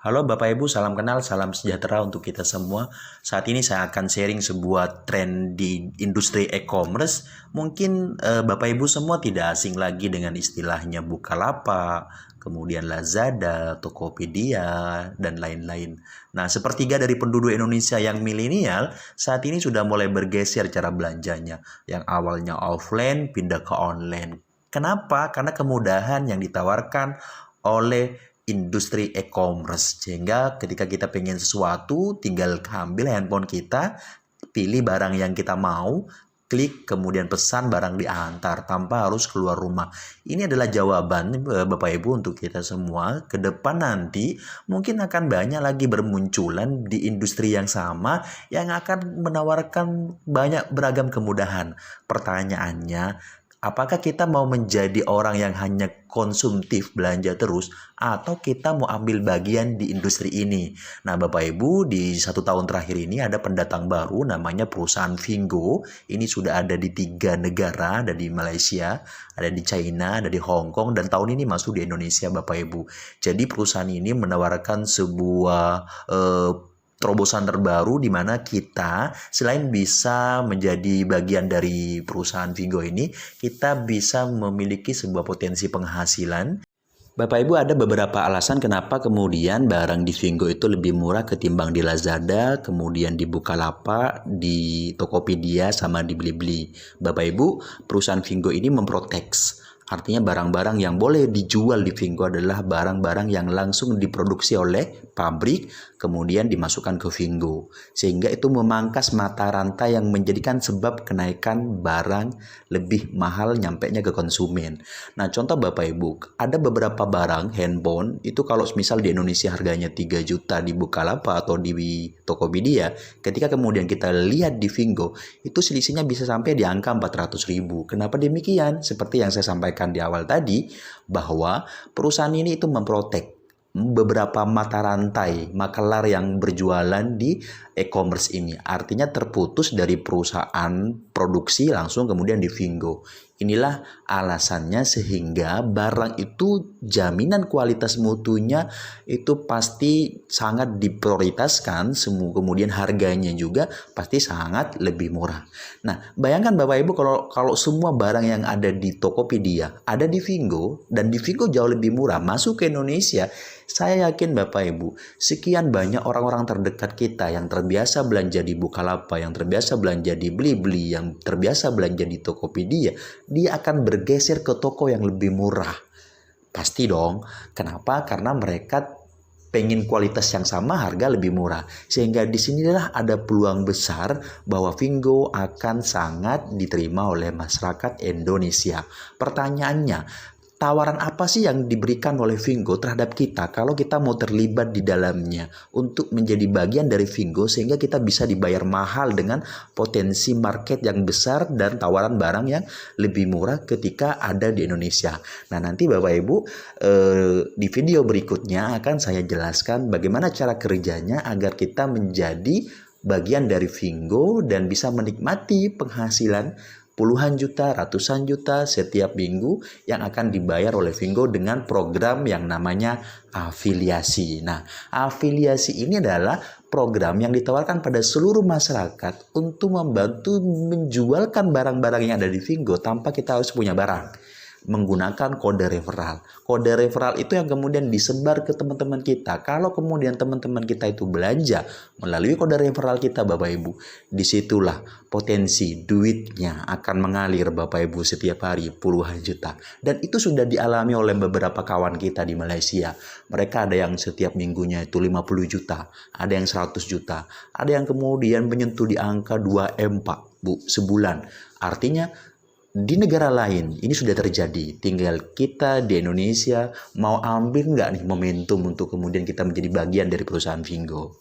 Halo Bapak Ibu, salam kenal, salam sejahtera untuk kita semua. Saat ini saya akan sharing sebuah tren di industri e-commerce. Mungkin Bapak Ibu semua tidak asing lagi dengan istilahnya Bukalapak, kemudian Lazada, Tokopedia, dan lain-lain. Nah, sepertiga dari penduduk Indonesia yang milenial saat ini sudah mulai bergeser cara belanjanya. Yang awalnya offline pindah ke online. Kenapa? Karena kemudahan yang ditawarkan oleh industri e-commerce, sehingga ketika kita pengen sesuatu tinggal ambil handphone kita, pilih barang yang kita mau, klik kemudian pesan, barang diantar tanpa harus keluar rumah. Ini adalah jawaban Bapak Ibu untuk kita semua. Ke depan nanti mungkin akan banyak lagi bermunculan di industri yang sama yang akan menawarkan banyak beragam kemudahan. Pertanyaannya, apakah kita mau menjadi orang yang hanya konsumtif belanja terus atau kita mau ambil bagian di industri ini? Nah, Bapak Ibu, di 1 tahun terakhir ini ada pendatang baru namanya perusahaan Vingo. Ini sudah ada di 3 negara, ada di Malaysia, ada di China, ada di Hong Kong, dan tahun ini masuk di Indonesia, Bapak Ibu. Jadi perusahaan ini menawarkan sebuah terobosan terbaru di mana kita selain bisa menjadi bagian dari perusahaan Vingo ini, kita bisa memiliki sebuah potensi penghasilan. Bapak Ibu, ada beberapa alasan kenapa kemudian barang di Vingo itu lebih murah ketimbang di Lazada, kemudian di Bukalapak, di Tokopedia, sama di Blibli. Bapak Ibu, perusahaan Vingo ini memprotek. Artinya barang-barang yang boleh dijual di Vingo adalah barang-barang yang langsung diproduksi oleh pabrik, kemudian dimasukkan ke Vingo. Sehingga itu memangkas mata rantai yang menjadikan sebab kenaikan barang lebih mahal nyampenya ke konsumen. Nah, contoh Bapak Ibu, ada beberapa barang handphone itu kalau misal di Indonesia harganya 3 juta di Bukalapak atau di Tokopedia, ketika kemudian kita lihat di Vingo, itu selisihnya bisa sampai di angka 400.000. Kenapa demikian? Seperti yang saya sampaikan di awal tadi, bahwa perusahaan ini itu memprotek beberapa mata rantai makelar yang berjualan di e-commerce ini. Artinya terputus dari perusahaan produksi langsung kemudian di Vingo. Inilah alasannya sehingga barang itu jaminan kualitas mutunya itu pasti sangat diprioritaskan, kemudian harganya juga pasti sangat lebih murah. Nah, bayangkan Bapak Ibu kalau semua barang yang ada di Tokopedia ada di Vingo dan di Vingo jauh lebih murah masuk ke Indonesia, saya yakin Bapak Ibu, sekian banyak orang-orang terdekat kita yang terbiasa belanja di Bukalapak, yang terbiasa belanja di Blibli, yang terbiasa belanja di Tokopedia, dia akan bergeser ke toko yang lebih murah. Pasti dong. Kenapa? Karena mereka pengen kualitas yang sama, harga lebih murah. Sehingga disinilah ada peluang besar bahwa Vingo akan sangat diterima oleh masyarakat Indonesia. Pertanyaannya, tawaran apa sih yang diberikan oleh Vingo terhadap kita kalau kita mau terlibat di dalamnya untuk menjadi bagian dari Vingo sehingga kita bisa dibayar mahal dengan potensi market yang besar dan tawaran barang yang lebih murah ketika ada di Indonesia. Nah, nanti Bapak Ibu di video berikutnya akan saya jelaskan bagaimana cara kerjanya agar kita menjadi bagian dari Vingo dan bisa menikmati penghasilan puluhan juta, ratusan juta setiap minggu yang akan dibayar oleh Vingo dengan program yang namanya afiliasi. Nah, afiliasi ini adalah program yang ditawarkan pada seluruh masyarakat untuk membantu menjualkan barang-barang yang ada di Vingo tanpa kita harus punya barang, menggunakan kode referral. Kode referral itu yang kemudian disebar ke teman-teman kita. Kalau kemudian teman-teman kita itu belanja melalui kode referral kita Bapak Ibu, disitulah potensi duitnya akan mengalir Bapak Ibu setiap hari puluhan juta. Dan itu sudah dialami oleh beberapa kawan kita di Malaysia. Mereka ada yang setiap minggunya itu 50 juta, ada yang 100 juta, ada yang kemudian menyentuh di angka 2M Pak Bu sebulan. Artinya di negara lain ini sudah terjadi, tinggal kita di Indonesia mau ambil nggak nih momentum untuk kemudian kita menjadi bagian dari perusahaan Vingo.